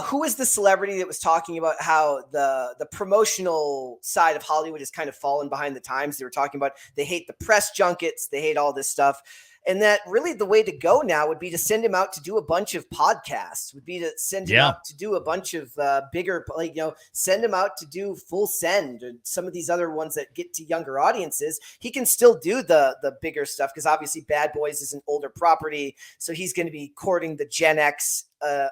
who was the celebrity that was talking about how the promotional side of Hollywood has kind of fallen behind the times? They were talking about they hate the press junkets, they hate all this stuff. And that really the way to go now would be to send him out to do a bunch of podcasts, would be to send him out to do a bunch of bigger, send him out to do Full Send or some of these other ones that get to younger audiences. He can still do the bigger stuff because obviously Bad Boys is an older property. So he's going to be courting the Gen X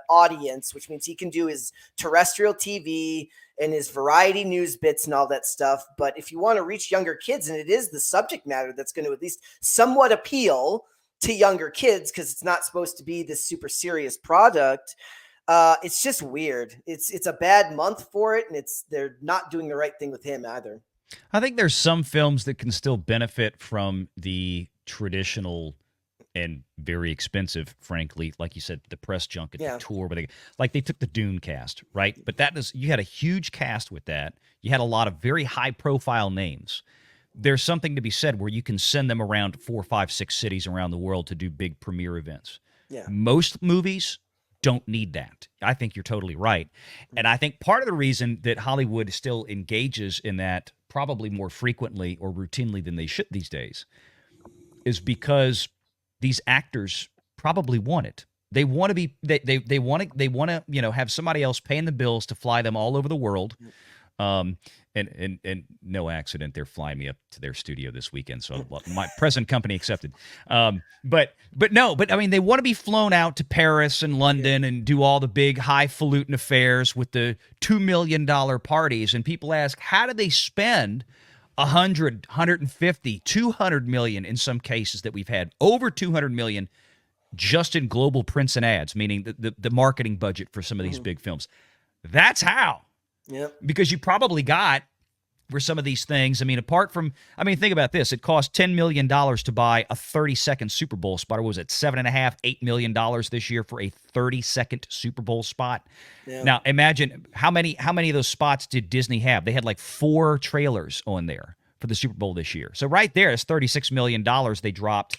audience, which means he can do his terrestrial TV and his variety news bits and all that stuff. But if you want to reach younger kids, and it is the subject matter that's going to at least somewhat appeal to younger kids because it's not supposed to be this super serious product, it's just weird. It's a bad month for it, and they're not doing the right thing with him either. I think there's some films that can still benefit from the traditional and very expensive, frankly, like you said, the press junket, the tour, where they took the Dune cast, right? But you had a huge cast with that. You had a lot of very high-profile names. There's something to be said where you can send them around 4, 5, 6 cities around the world to do big premiere events. Yeah. Most movies don't need that. I think you're totally right. And I think part of the reason that Hollywood still engages in that probably more frequently or routinely than they should these days is because these actors probably want it. They want to be. They want to have somebody else paying the bills to fly them all over the world. And no accident, they're flying me up to their studio this weekend. So my present company accepted. But I mean, they want to be flown out to Paris and London and do all the big highfalutin affairs with the $2 million parties. And people ask, how do they spend 100, 150, 200 million in some cases that we've had, over 200 million just in global prints and ads, meaning the marketing budget for some of these big films. That's how. Yep. Because you probably got for some of these things. I mean, think about this. It cost $10 million to buy a 30-second Super Bowl spot. Or was it $7.5, $8 million this year for a 30-second Super Bowl spot? Yeah. Now, imagine how many of those spots did Disney have? They had like 4 trailers on there for the Super Bowl this year. So right there, it's $36 million they dropped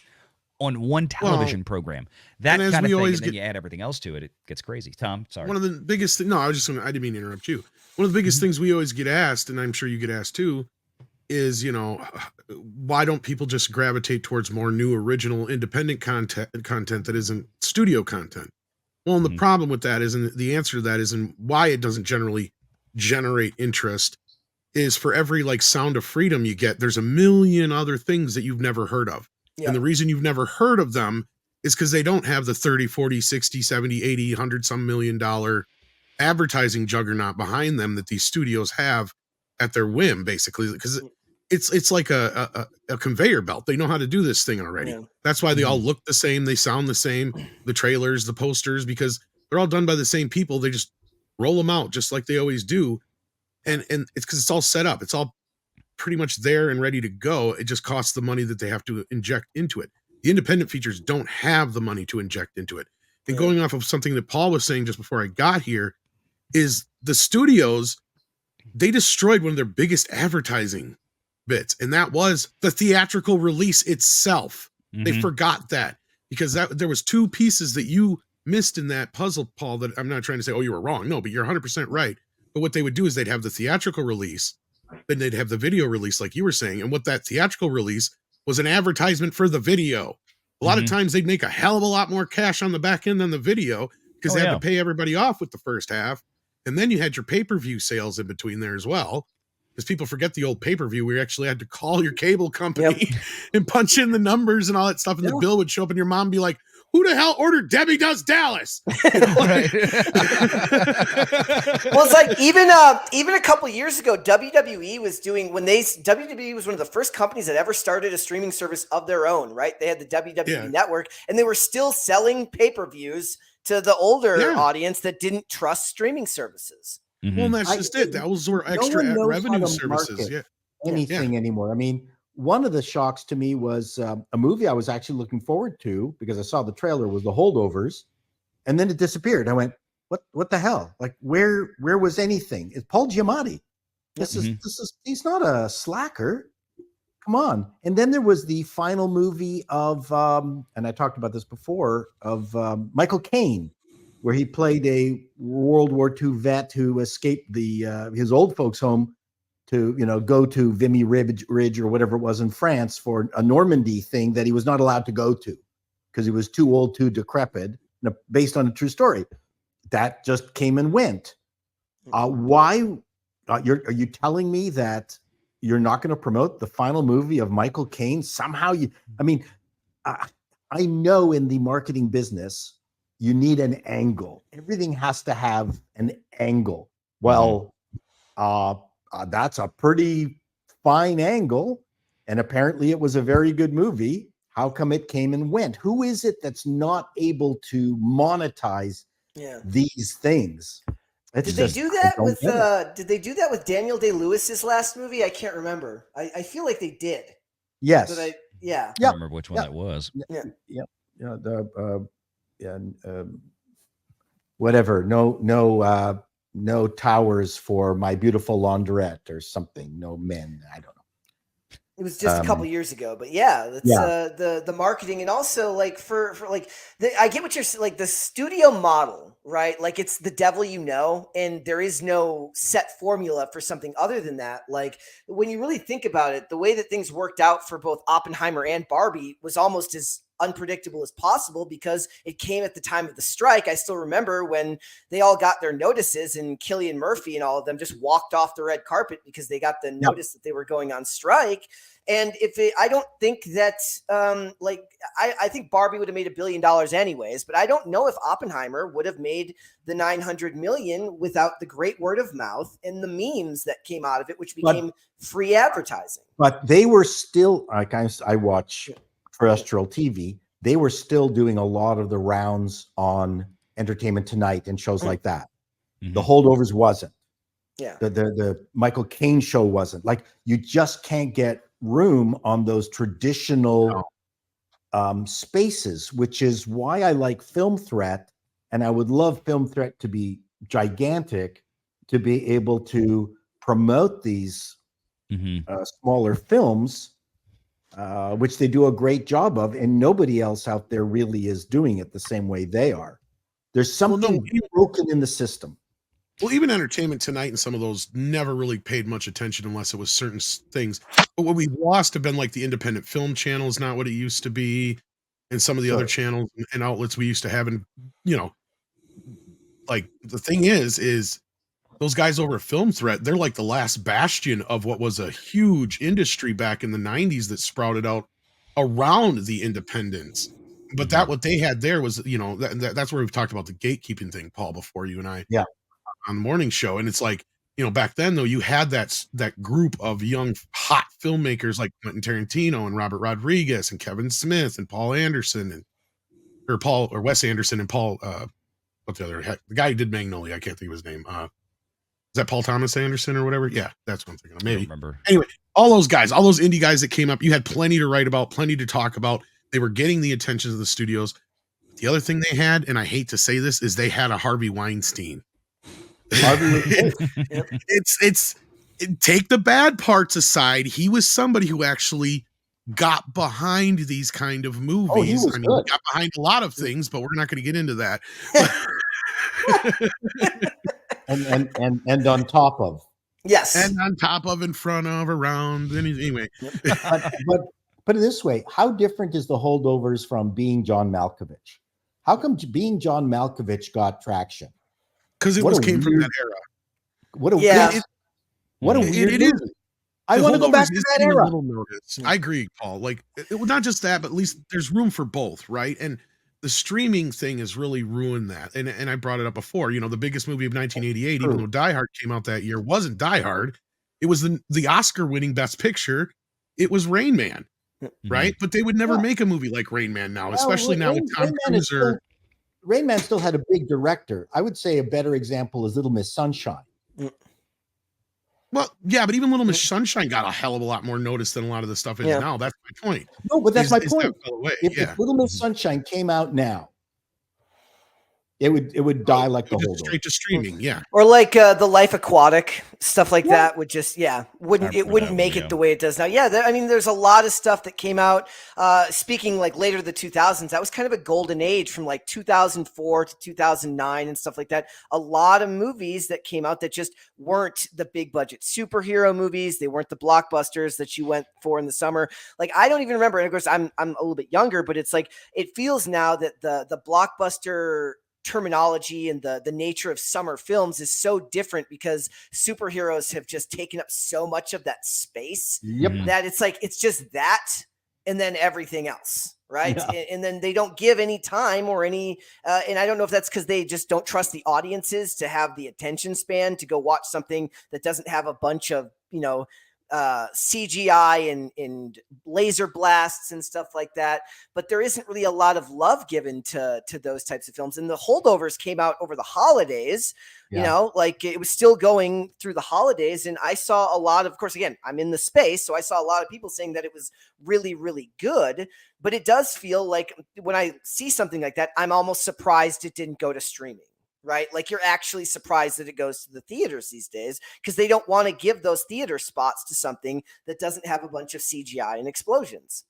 on one television program. That kind of thing, and then you add everything else to it, it gets crazy. Tom, sorry. One of the biggest things, I didn't mean to interrupt you. One of the biggest things we always get asked, and I'm sure you get asked too, is, why don't people just gravitate towards more new, original, independent content that isn't studio content? Well, and the problem with that the answer to that isn't why it doesn't generally generate interest is for every Sound of Freedom you get, there's a million other things that you've never heard of. Yeah. And the reason you've never heard of them is because they don't have the 30, 40, 60, 70, 80, 100 some $1 million advertising juggernaut behind them that these studios have at their whim, basically, because it's like a conveyor belt. They know how to do this thing already. Yeah. That's why they all look the same. They sound the same, the trailers, the posters, because they're all done by the same people. They just roll them out just like they always do. And it's because it's all set up. It's all pretty much there and ready to go. It just costs the money that they have to inject into it. The independent features don't have the money to inject into it. And going off of something that Paul was saying just before I got here is the studios, they destroyed one of their biggest advertising bits, and that was the theatrical release itself. They forgot that because there was 2 pieces that you missed in that puzzle, Paul, that I'm not trying to say, oh, you were wrong. No, but you're 100% right. But what they would do is they'd have the theatrical release, then they'd have the video release, like you were saying. And what that theatrical release was an advertisement for the video. A lot of times they'd make a hell of a lot more cash on the back end than the video because they had to pay everybody off with the first half. And then you had your pay-per-view sales in between there as well. Because people forget the old pay-per-view where you actually had to call your cable company and punch in the numbers and all that stuff. And the bill would show up and your mom would be like, who the hell ordered Debbie Does Dallas? Well, it's like even a couple years ago, WWE was one of the first companies that ever started a streaming service of their own, right? They had the WWE Network, and they were still selling pay-per-views to the older audience that didn't trust streaming services. Well, and that's just it. Those were extra revenue services. Anything anymore. I mean, one of the shocks to me was a movie I was actually looking forward to because I saw the trailer was The Holdovers, and then it disappeared. I went, what the hell? Like, where was anything? It's Paul Giamatti. This is he's not a slacker. Come on. And then there was the final movie of and I talked about this before, of Michael Caine, where he played a World War II vet who escaped the his old folks' home to go to Vimy Ridge or whatever it was in France for a Normandy thing that he was not allowed to go to because he was too old, too decrepit, based on a true story. That just came and went. Why are you telling me that you're not going to promote the final movie of Michael Caine? Somehow I know in the marketing business, you need an angle. Everything has to have an angle. Well, that's a pretty fine angle. And apparently it was a very good movie. How come it came and went? Who is it that's not able to monetize these things? Did they do that with Daniel Day-Lewis's last movie? I can't remember. I feel like they did. Yes. But I don't remember which one that was. Whatever. No towers for my beautiful laundrette or something. No men. I don't know. It was just a couple years ago, but the marketing, and also like I get what you're like, the studio model, right? Like it's the devil, and there is no set formula for something other than that. Like when you really think about it, the way that things worked out for both Oppenheimer and Barbie was almost as unpredictable as possible because it came at the time of the strike. I still remember when they all got their notices and Cillian Murphy and all of them just walked off the red carpet because they got the notice that they were going on strike. And I don't think that, I think Barbie would have made $1 billion anyways, but I don't know if Oppenheimer would have made the $900 million without the great word of mouth and the memes that came out of it, which became free advertising. But they were still, like I watch terrestrial TV, they were still doing a lot of the rounds on Entertainment Tonight and shows like that. The Holdovers wasn't. Yeah. The Michael Caine show wasn't. Like, you just can't get room on those traditional spaces, which is why I like Film Threat, and I would love Film Threat to be gigantic, to be able to promote these smaller films, which they do a great job of, and nobody else out there really is doing it the same way they are. There's something broken in the system. Well, even Entertainment Tonight and some of those never really paid much attention unless it was certain things. But what we lost have been like the independent film channel is not what it used to be, and some of the other channels and outlets we used to have. And, like the thing is those guys over at Film Threat, they're like the last bastion of what was a huge industry back in the 90s that sprouted out around the independents. But that what they had there was, that's where we've talked about the gatekeeping thing, Paul, before you and I. Yeah. On the morning show. And it's like, back then though, you had that group of young hot filmmakers like Quentin Tarantino and Robert Rodriguez and Kevin Smith and Paul Anderson or Wes Anderson and Paul what's the other the guy who did Magnolia, I can't think of his name. Is that Paul Thomas Anderson or whatever? Yeah, that's what I'm thinking of. Maybe. I don't remember. Anyway, all those guys, all those indie guys that came up, you had plenty to write about, plenty to talk about. They were getting the attention of the studios. The other thing they had, and I hate to say this, is they had a Harvey Weinstein. It's take the bad parts aside. He was somebody who actually got behind these kind of movies. He got behind a lot of things, but we're not going to get into that. and on top of. Yes. And on top of, in front of, around, anyway. but put it this way, how different is the Holdovers from Being John Malkovich? How come Being John Malkovich got traction? Because it came from that era. What a weird movie. I want to go back to that era. I agree, Paul. Like, not just that, but at least there's room for both, right? And the streaming thing has really ruined that. And I brought it up before. The biggest movie of 1988, even though Die Hard came out that year, wasn't Die Hard. It was the Oscar-winning Best Picture. It was Rain Man, right? But they would never make a movie like Rain Man now, especially now with Tom Cruise. Rain Man still had a big director. I would say a better example is Little Miss Sunshine. Well, yeah, but even Little Miss Sunshine got a hell of a lot more notice than a lot of the stuff is now. That's my point. No, but that's my point. If Little Miss Sunshine came out now, It would die like the Just Holdover. straight to streaming. Yeah. Or like the Life Aquatic stuff like that would just wouldn't make it the way it does now. Yeah, I mean, there's a lot of stuff that came out. Speaking like later the 2000s, that was kind of a golden age from like 2004 to 2009 and stuff like that. A lot of movies that came out that just weren't the big budget superhero movies. They weren't the blockbusters that you went for in the summer. Like I don't even remember. And of course, I'm a little bit younger, but it's like it feels now that the blockbuster terminology and the nature of summer films is so different because superheroes have just taken up so much of that space that it's like it's just that and then everything else, right? And then they don't give any time or any and I don't know if that's because they just don't trust the audiences to have the attention span to go watch something that doesn't have a bunch of CGI and laser blasts and stuff like that, but there isn't really a lot of love given to those types of films. And the Holdovers came out over the holidays, like it was still going through the holidays. And I saw a lot of course, again, I'm in the space, so I saw a lot of people saying that it was really, really good, but it does feel like when I see something like that, I'm almost surprised it didn't go to streaming. Right? Like you're actually surprised that it goes to the theaters these days because they don't want to give those theater spots to something that doesn't have a bunch of CGI and explosions.